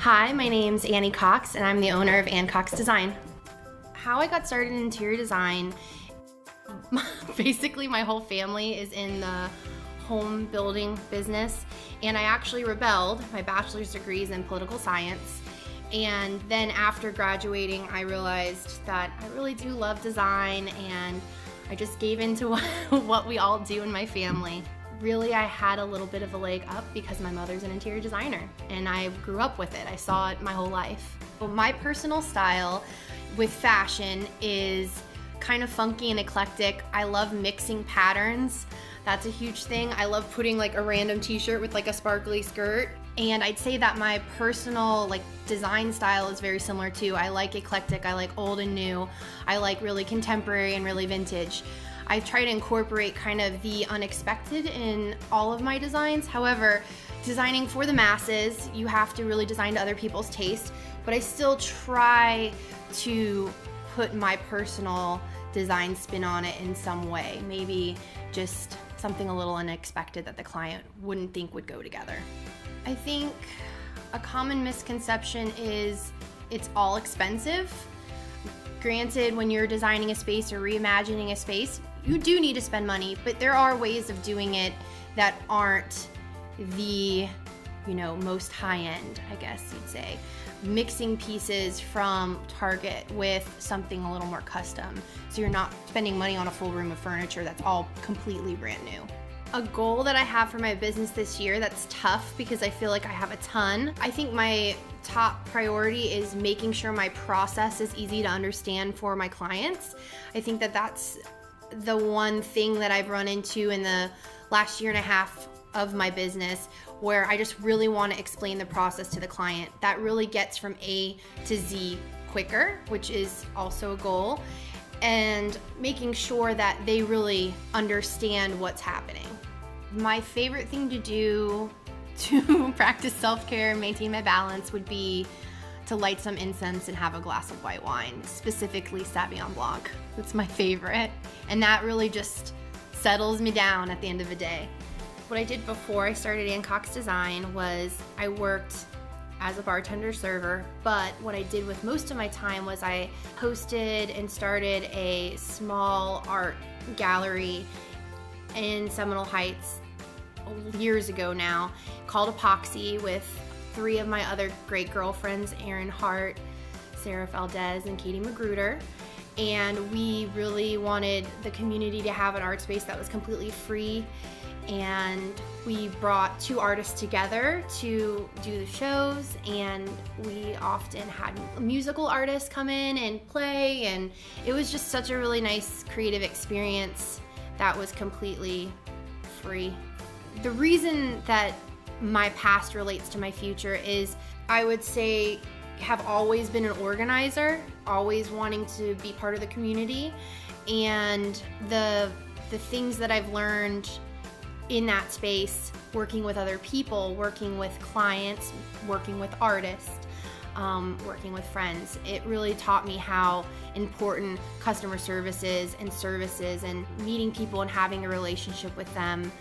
Hi, my name's Annie Cox, and I'm the owner of Cox Design. How I got started in interior design, basically my whole family is in the home building business, and I actually rebelled. My bachelor's degree is in political science, and then after graduating, I realized that I really do love design, and I just gave into what we all do in my family. Really, I had a little bit of a leg up because my mother's an interior designer and I grew up with it. I saw it my whole life. Well, my personal style with fashion is kind of funky and eclectic. I love mixing patterns. That's a huge thing. I love putting like a random t-shirt with like a sparkly skirt. And I'd say that my personal design style is very similar too. I like eclectic, I like old and new. I like really contemporary and really vintage. I try to incorporate kind of the unexpected in all of my designs. However, designing for the masses, you have to really design to other people's taste, but I still try to put my personal design spin on it in some way. Maybe just something a little unexpected that the client wouldn't think would go together. I think a common misconception is it's all expensive. Granted, when you're designing a space or reimagining a space, you do need to spend money, but there are ways of doing it that aren't the, most high-end, I guess you'd say. Mixing pieces from Target with something a little more custom, so you're not spending money on a full room of furniture that's all completely brand new. A goal that I have for my business this year that's tough because I feel like I have a ton. I think my top priority is making sure my process is easy to understand for my clients. I think that that's the one thing that I've run into in the last year and a half of my business where I just really want to explain the process to the client. That really gets from A to Z quicker, which is also a goal, and making sure that they really understand what's happening. My favorite thing to do to practice self-care and maintain my balance would be to light some incense and have a glass of white wine, specifically Sauvignon Blanc. That's my favorite. And that really just settles me down at the end of the day. What I did before I started Cox Design was I worked as a bartender server, but what I did with most of my time was I hosted and started a small art gallery in Seminole Heights years ago now, called Epoxy, with 3 of my other great girlfriends, Erin Hart, Sarah Valdez, and Katie Magruder. And we really wanted the community to have an art space that was completely free. And we brought 2 artists together to do the shows, and we often had musical artists come in and play, and it was just such a really nice creative experience that was completely free. The reason that my past relates to my future is I would say have always been an organizer, always wanting to be part of the community, and the things that I've learned in that space, working with other people, working with clients, working with artists, working with friends, it really taught me how important customer service is, and meeting people and having a relationship with them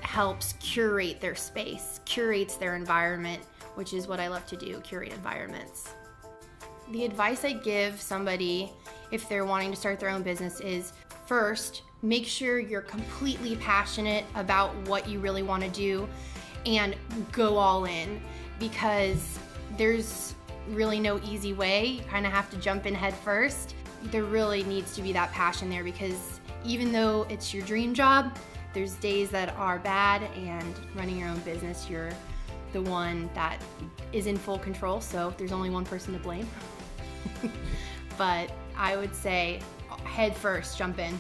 helps curate their space, curates their environment, which is what I love to do, curate environments. The advice I give somebody if they're wanting to start their own business is, first, make sure you're completely passionate about what you really want to do and go all in, because there's really no easy way. You kind of have to jump in head first. There really needs to be that passion there, because even though it's your dream job, there's days that are bad, and running your own business, you're the one that is in full control, so there's only one person to blame. But I would say head first, jump in.